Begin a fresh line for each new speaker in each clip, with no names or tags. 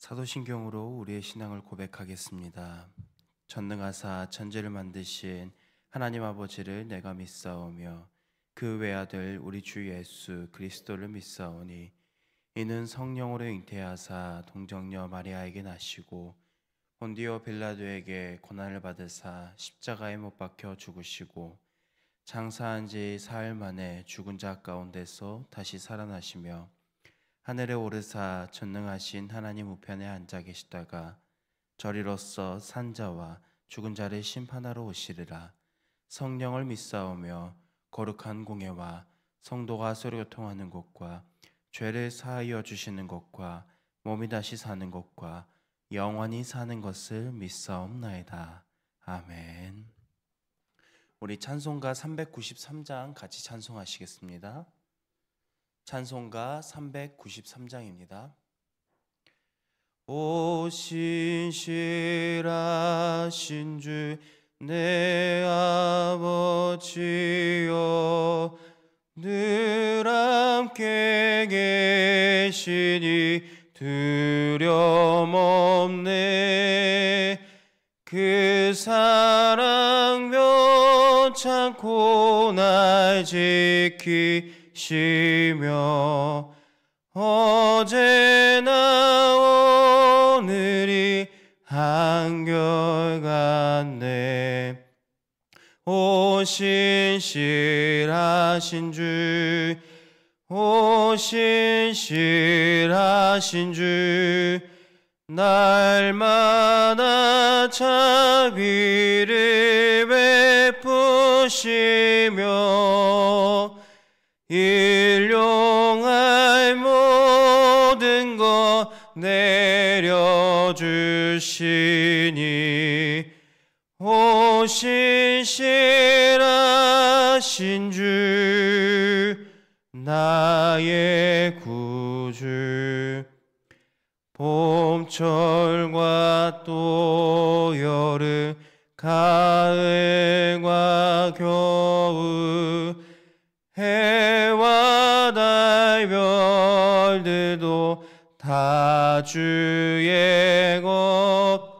사도신경으로 우리의 신앙을 고백하겠습니다. 전능하사 천지를 만드신 하나님 아버지를 내가 믿사오며 그 외아들 우리 주 예수 그리스도를 믿사오니 이는 성령으로 잉태하사 동정녀 마리아에게 나시고 본디오 빌라도에게 고난을 받으사 십자가에 못 박혀 죽으시고 장사한 지 사흘 만에 죽은 자 가운데서 다시 살아나시며 하늘에 오르사 전능하신 하나님 우편에 앉아 계시다가 저리로서 산자와 죽은 자를 심판하러 오시리라. 성령을 믿사오며 거룩한 공예와 성도가 서로 교통하는 것과 죄를 사하여 주시는 것과 몸이 다시 사는 것과 영원히 사는 것을 믿사옵나이다. 아멘. 우리 찬송가 393장 같이 찬송하시겠습니다. 찬송가 393장입니다. 오 신실하신 주 내 아버지여, 늘 함께 계시니 두려움 없네. 그 사랑 변찮고 날 지키시며 어제나 오늘이 한결같네. 오 신실하신 주, 오 신실하신 주, 날마다 자비를 베푸시며 일용할 모든 것 내려주시니 오 신실하신 주 나의 구주. 봄철과 또 여름 가을과 겨울 해와 달 별들도 다 주의 것.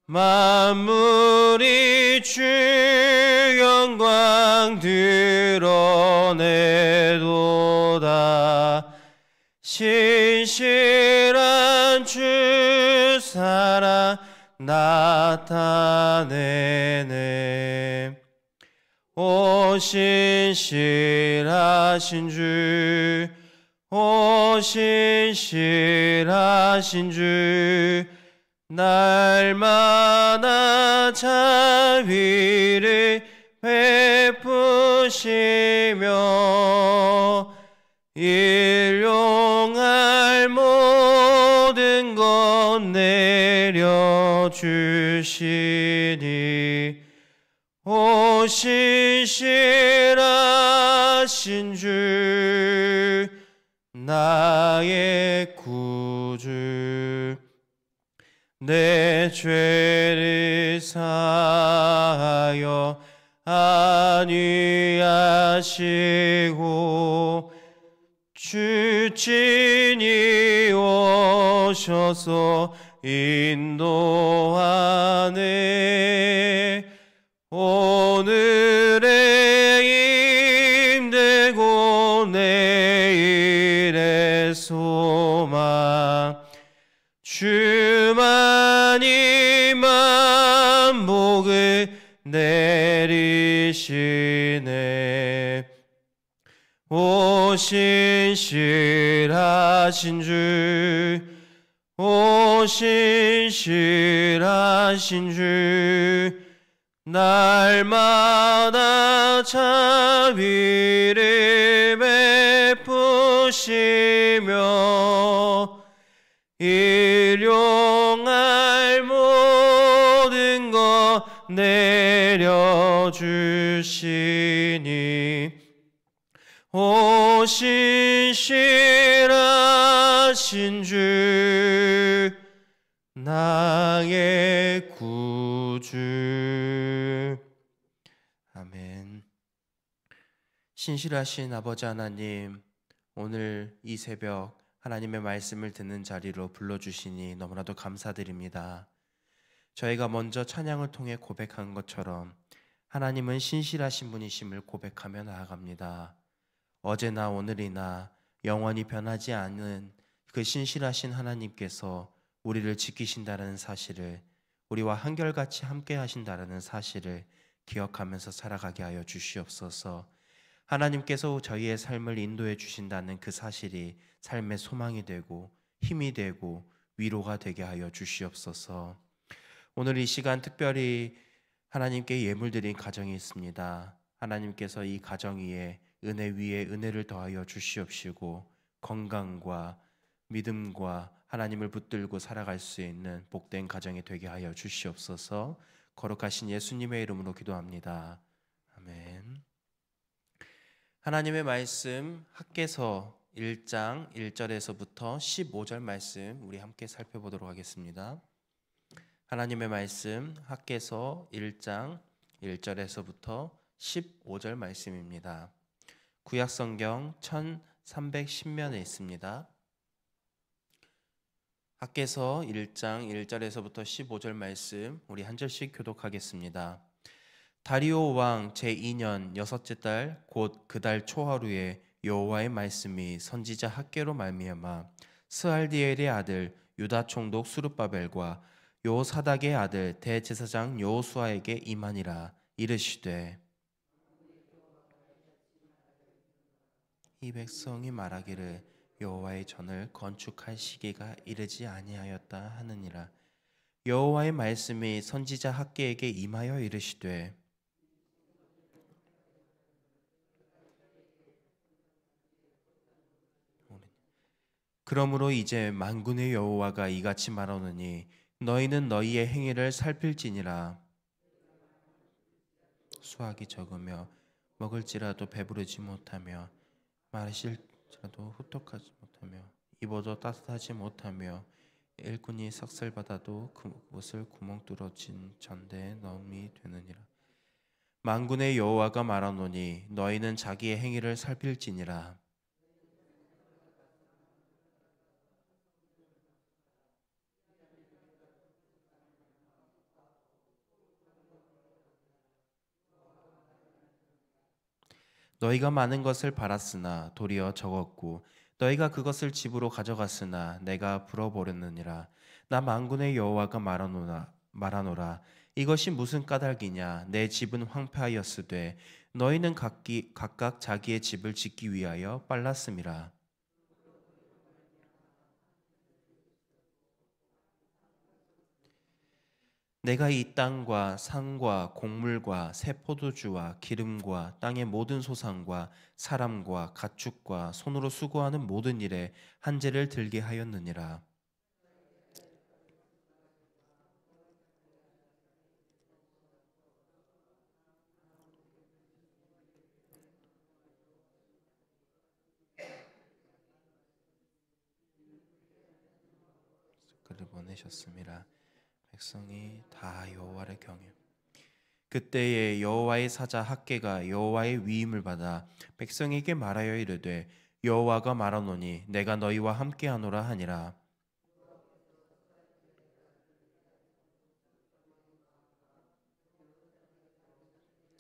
만물이 주 영광 드러내도다. 신실한 주 사랑 나타내네. 오 신실하신 주, 오 신실하신 주, 날마다 자비를 베푸시며 일용할 모든 것 내려주시니 오 신실하신 주 나의 구주. 내 죄를 사하여 안위하시고 주 친히 오셔서 인도하네. 오늘의 힘들고 내일의 소망 주만이 만복을 내리시네. 오 신실하신 주, 오 신실하신 주, 날마다 자비를 베푸시며 일용할 모든 것 내려주시니 오 신실하신 주 나의 구주. 아멘. 신실하신 아버지 하나님, 오늘 이 새벽 하나님의 말씀을 듣는 자리로 불러주시니 너무나도 감사드립니다. 저희가 먼저 찬양을 통해 고백한 것처럼 하나님은 신실하신 분이심을 고백하며 나아갑니다. 어제나 오늘이나 영원히 변하지 않는 그 신실하신 하나님께서 우리를 지키신다는 사실을, 우리와 한결같이 함께 하신다는 사실을 기억하면서 살아가게 하여 주시옵소서. 하나님께서 저희의 삶을 인도해 주신다는 그 사실이 삶의 소망이 되고 힘이 되고 위로가 되게 하여 주시옵소서. 오늘 이 시간 특별히 하나님께 예물드린 가정이 있습니다. 하나님께서 이 가정 위에 은혜 위에 은혜를 더하여 주시옵시고 건강과 믿음과 하나님을 붙들고 살아갈 수 있는 복된 가정이 되게 하여 주시옵소서. 거룩하신 예수님의 이름으로 기도합니다. 아멘. 하나님의 말씀 학개서 1장 1절에서부터 15절 말씀 우리 함께 살펴보도록 하겠습니다. 하나님의 말씀 학개서 1장 1절에서부터 15절 말씀입니다. 구약성경 1310면에 있습니다. 학개서 1장 1절에서부터 15절 말씀 우리 한 절씩 교독하겠습니다. 다리오 왕 제2년 여섯째 달 곧 그 달 초하루에 여호와의 말씀이 선지자 학개로 말미암아 스알디엘의 아들 유다 총독 수룹바벨과 요사닥의 아들 대제사장 여호수아에게 임하니라. 이르시되 이 백성이 말하기를 여호와의 전을 건축할 시기가 이르지 아니하였다 하느니라. 여호와의 말씀이 선지자 학개에게 임하여 이르시되 그러므로 이제 만군의 여호와가 이같이 말하노니 너희는 너희의 행위를 살필지니라. 수확이 적으며 먹을지라도 배부르지 못하며 마실지라도 후떡하지 못하며 입어도 따뜻하지 못하며 일꾼이 삭슬받아도 그것을 구멍 뚫어진 전대에 넣음이 되느니라. 만군의 여호와가 말하노니 너희는 자기의 행위를 살필지니라. 너희가 많은 것을 바랐으나 도리어 적었고 너희가 그것을 집으로 가져갔으나 내가 불어버렸느니라. 나 만군의 여호와가 말하노라. 이것이 무슨 까닭이냐. 내 집은 황폐하였으되 너희는 각각 자기의 집을 짓기 위하여 빨랐음이라. 내가 이 땅과 산과 곡물과 새 포도주와 기름과 땅의 모든 소산과 사람과 가축과 손으로 수고하는 모든 일에 한재를 들게 하였느니라. 그를 보내셨음이라. 백성이 다 여호와를 경외. 그때에 여호와의 사자 학개가 여호와의 위임을 받아 백성에게 말하여 이르되 여호와가 말하노니 내가 너희와 함께하노라 하니라.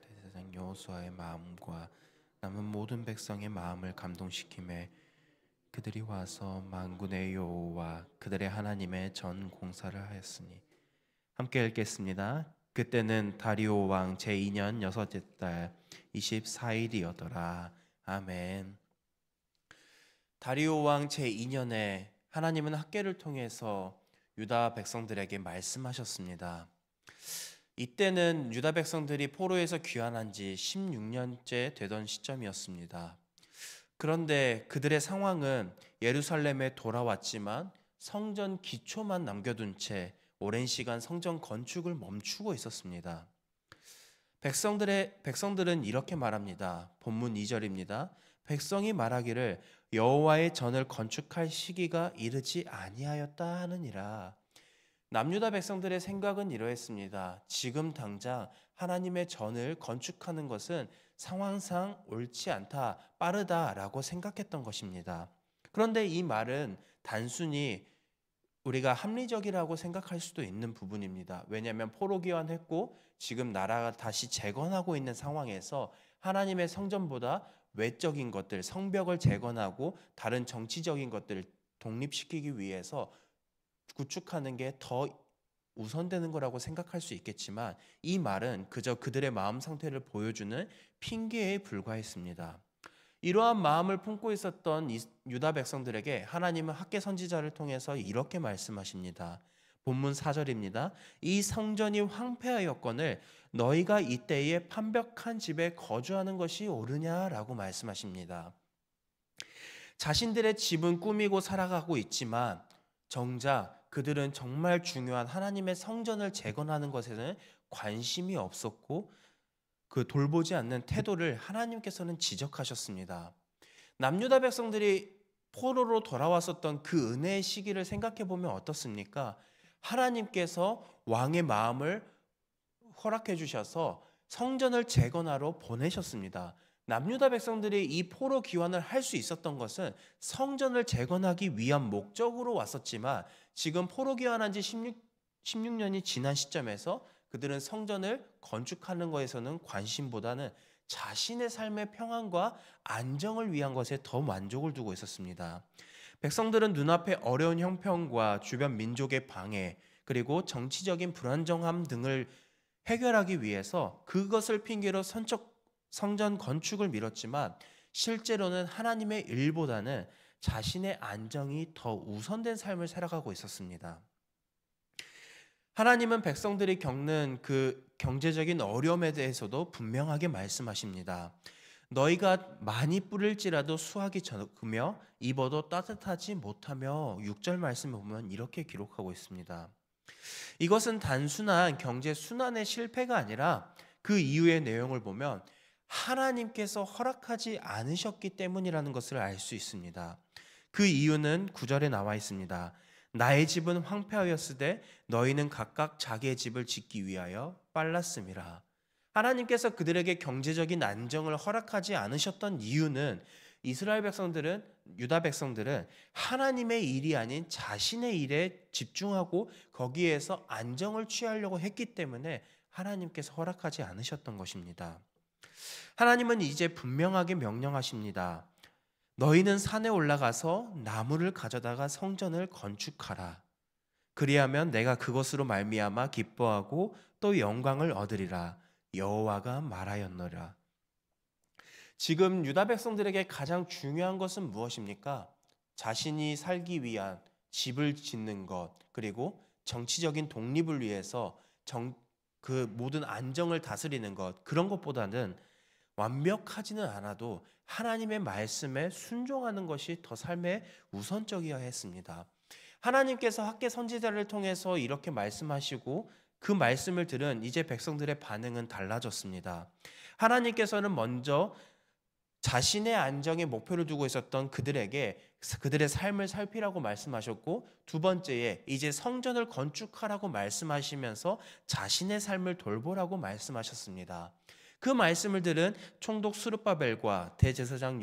대제사장 여호수아의 마음과 남은 모든 백성의 마음을 감동시키매 그들이 와서 만군의 여호와 그들의 하나님의 전 공사를 하였으니. 함께 읽겠습니다. 그때는 다리오 왕 제2년 여섯째 달 24일이었더라. 아멘. 다리오 왕 제2년에 하나님은 학개를 통해서 유다 백성들에게 말씀하셨습니다. 이때는 유다 백성들이 포로에서 귀환한 지 16년째 되던 시점이었습니다. 그런데 그들의 상황은 예루살렘에 돌아왔지만 성전 기초만 남겨둔 채 오랜 시간 성전 건축을 멈추고 있었습니다. 백성들은 이렇게 말합니다. 본문 2절입니다. 백성이 말하기를 여호와의 전을 건축할 시기가 이르지 아니하였다 하느니라. 남유다 백성들의 생각은 이러했습니다. 지금 당장 하나님의 전을 건축하는 것은 상황상 옳지 않다, 빠르다라고 생각했던 것입니다. 그런데 이 말은 단순히 우리가 합리적이라고 생각할 수도 있는 부분입니다. 왜냐하면 포로 귀환했고 지금 나라가 다시 재건하고 있는 상황에서 하나님의 성전보다 외적인 것들, 성벽을 재건하고 다른 정치적인 것들을 독립시키기 위해서 구축하는 게 더 우선되는 거라고 생각할 수 있겠지만, 이 말은 그저 그들의 마음 상태를 보여주는 핑계에 불과했습니다. 이러한 마음을 품고 있었던 유다 백성들에게 하나님은 학개 선지자를 통해서 이렇게 말씀하십니다. 본문 4절입니다. 이 성전이 황폐하였거늘 너희가 이때에 판벽한 집에 거주하는 것이 옳으냐라고 말씀하십니다. 자신들의 집은 꾸미고 살아가고 있지만 정작 그들은 정말 중요한 하나님의 성전을 재건하는 것에는 관심이 없었고 그 돌보지 않는 태도를 하나님께서는 지적하셨습니다. 남유다 백성들이 포로로 돌아왔었던 그 은혜의 시기를 생각해 보면 어떻습니까? 하나님께서 왕의 마음을 허락해 주셔서 성전을 재건하러 보내셨습니다. 남유다 백성들이 이 포로 귀환을 할 수 있었던 것은 성전을 재건하기 위한 목적으로 왔었지만 지금 포로 귀환한 지 16년이 지난 시점에서 그들은 성전을 건축하는 것에서는 관심보다는 자신의 삶의 평안과 안정을 위한 것에 더 만족을 두고 있었습니다. 백성들은 눈앞에 어려운 형편과 주변 민족의 방해, 그리고 정치적인 불안정함 등을 해결하기 위해서 그것을 핑계로 성전 건축을 미뤘지만 실제로는 하나님의 일보다는 자신의 안정이 더 우선된 삶을 살아가고 있었습니다. 하나님은 백성들이 겪는 그 경제적인 어려움에 대해서도 분명하게 말씀하십니다. 너희가 많이 뿌릴지라도 수확이 적으며 입어도 따뜻하지 못하며 6절 말씀을 보면 이렇게 기록하고 있습니다. 이것은 단순한 경제 순환의 실패가 아니라 그 이후의 내용을 보면 하나님께서 허락하지 않으셨기 때문이라는 것을 알 수 있습니다. 그 이유는 9절에 나와 있습니다. 나의 집은 황폐하였으되 너희는 각각 자기의 집을 짓기 위하여 빨랐음이라. 하나님께서 그들에게 경제적인 안정을 허락하지 않으셨던 이유는 이스라엘 백성들은, 유다 백성들은 하나님의 일이 아닌 자신의 일에 집중하고 거기에서 안정을 취하려고 했기 때문에 하나님께서 허락하지 않으셨던 것입니다. 하나님은 이제 분명하게 명령하십니다. 너희는 산에 올라가서 나무를 가져다가 성전을 건축하라. 그리하면 내가 그것으로 말미암아 기뻐하고 또 영광을 얻으리라. 여호와가 말하였노라. 지금 유다 백성들에게 가장 중요한 것은 무엇입니까? 자신이 살기 위한 집을 짓는 것, 그리고 정치적인 독립을 위해서 그 모든 안정을 다스리는 것, 그런 것보다는 완벽하지는 않아도 하나님의 말씀에 순종하는 것이 더 삶에 우선적이어야 했습니다. 하나님께서 학개 선지자를 통해서 이렇게 말씀하시고 그 말씀을 들은 이제 백성들의 반응은 달라졌습니다. 하나님께서는 먼저 자신의 안정에 목표를 두고 있었던 그들에게 그들의 삶을 살피라고 말씀하셨고, 두 번째에 이제 성전을 건축하라고 말씀하시면서 자신의 삶을 돌보라고 말씀하셨습니다. 그 말씀을 들은 총독 스룹바벨과 대제사장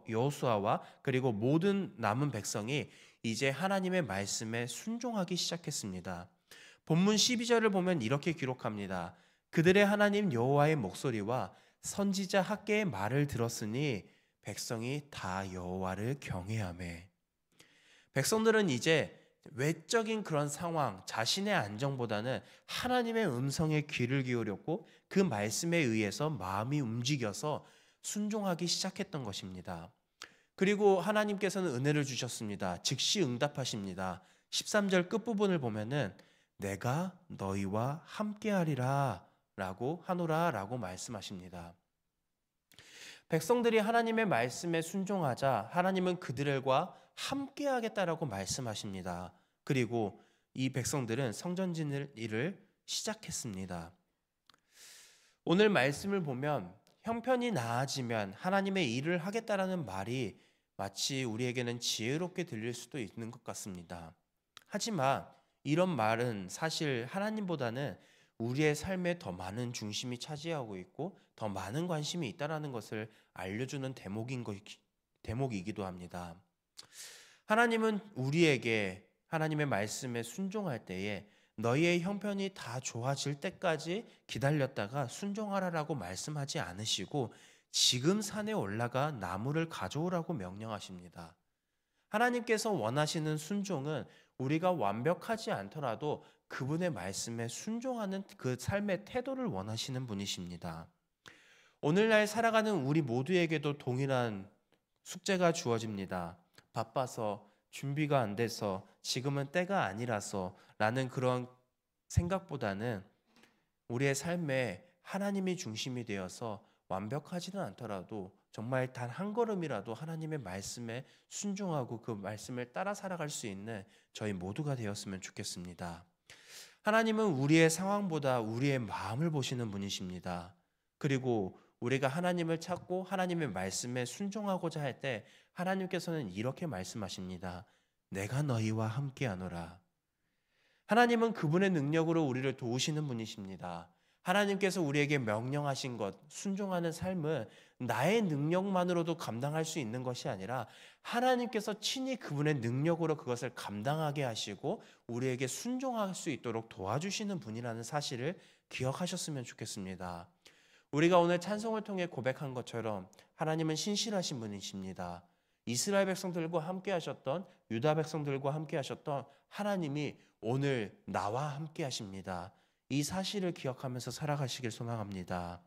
여호수아와 그리고 모든 남은 백성이 이제 하나님의 말씀에 순종하기 시작했습니다. 본문 12절을 보면 이렇게 기록합니다. 그들의 하나님 여호와의 목소리와 선지자 학개의 말을 들었으니 백성이 다 여호와를 경외하매. 백성들은 이제 외적인 그런 상황, 자신의 안정보다는 하나님의 음성에 귀를 기울였고 그 말씀에 의해서 마음이 움직여서 순종하기 시작했던 것입니다. 그리고 하나님께서는 은혜를 주셨습니다. 즉시 응답하십니다. 13절 끝부분을 보면은 내가 너희와 함께하리라 라고 하노라 라고 말씀하십니다. 백성들이 하나님의 말씀에 순종하자 하나님은 그들과 함께 하겠다라고 말씀하십니다. 그리고 이 백성들은 성전 짓는 일을 시작했습니다. 오늘 말씀을 보면 형편이 나아지면 하나님의 일을 하겠다라는 말이 마치 우리에게는 지혜롭게 들릴 수도 있는 것 같습니다. 하지만 이런 말은 사실 하나님보다는 우리의 삶에 더 많은 중심이 차지하고 있고 더 많은 관심이 있다는 것을 알려주는 대목이기도 합니다. 하나님은 우리에게 하나님의 말씀에 순종할 때에 너희의 형편이 다 좋아질 때까지 기다렸다가 순종하라라고 말씀하지 않으시고 지금 산에 올라가 나무를 가져오라고 명령하십니다. 하나님께서 원하시는 순종은 우리가 완벽하지 않더라도 그분의 말씀에 순종하는 그 삶의 태도를 원하시는 분이십니다. 오늘날 살아가는 우리 모두에게도 동일한 숙제가 주어집니다. 바빠서, 준비가 안 돼서, 지금은 때가 아니라서 라는 그런 생각보다는 우리의 삶에 하나님이 중심이 되어서 완벽하지는 않더라도 정말 단 한 걸음이라도 하나님의 말씀에 순종하고 그 말씀을 따라 살아갈 수 있는 저희 모두가 되었으면 좋겠습니다. 하나님은 우리의 상황보다 우리의 마음을 보시는 분이십니다. 그리고 우리가 하나님을 찾고 하나님의 말씀에 순종하고자 할 때 하나님께서는 이렇게 말씀하십니다. 내가 너희와 함께하노라. 하나님은 그분의 능력으로 우리를 도우시는 분이십니다. 하나님께서 우리에게 명령하신 것, 순종하는 삶은 나의 능력만으로도 감당할 수 있는 것이 아니라 하나님께서 친히 그분의 능력으로 그것을 감당하게 하시고 우리에게 순종할 수 있도록 도와주시는 분이라는 사실을 기억하셨으면 좋겠습니다. 우리가 오늘 찬송을 통해 고백한 것처럼 하나님은 신실하신 분이십니다. 이스라엘 백성들과 함께 하셨던, 유다 백성들과 함께 하셨던 하나님이 오늘 나와 함께 하십니다. 이 사실을 기억하면서 살아가시길 소망합니다.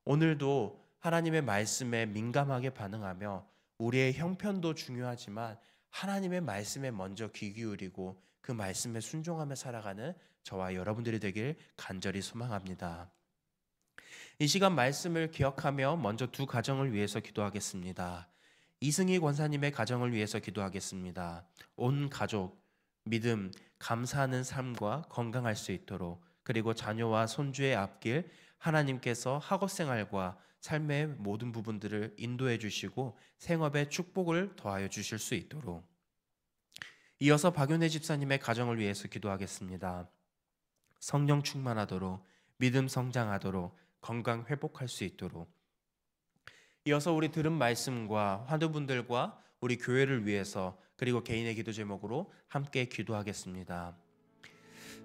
오늘도 하나님의 말씀에 민감하게 반응하며 우리의 형편도 중요하지만 하나님의 말씀에 먼저 귀 기울이고 그 말씀에 순종하며 살아가는 저와 여러분들이 되길 간절히 소망합니다. 이 시간 말씀을 기억하며 먼저 두 가정을 위해서 기도하겠습니다. 이승희 권사님의 가정을 위해서 기도하겠습니다. 온 가족, 믿음, 감사하는 삶과 건강할 수 있도록, 그리고 자녀와 손주의 앞길 하나님께서 학업생활과 삶의 모든 부분들을 인도해 주시고 생업의 축복을 더하여 주실 수 있도록. 이어서 박윤혜 집사님의 가정을 위해서 기도하겠습니다. 성령 충만하도록, 믿음 성장하도록, 건강 회복할 수 있도록. 이어서 우리 들은 말씀과 환우분들과 우리 교회를 위해서 그리고 개인의 기도 제목으로 함께 기도하겠습니다.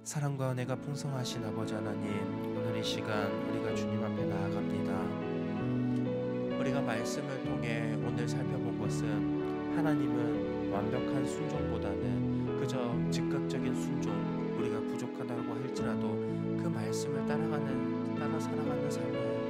사랑과 은혜가 풍성하신 아버지 하나님, 오늘 이 시간 우리가 주님 앞에 나아갑니다. 우리가 말씀을 통해 오늘 살펴본 것은 하나님은 완벽한 순종보다는 그저 즉각적인 순종, 우리가 부족하다고 할지라도 그 말씀을 따라 살아가는 삶을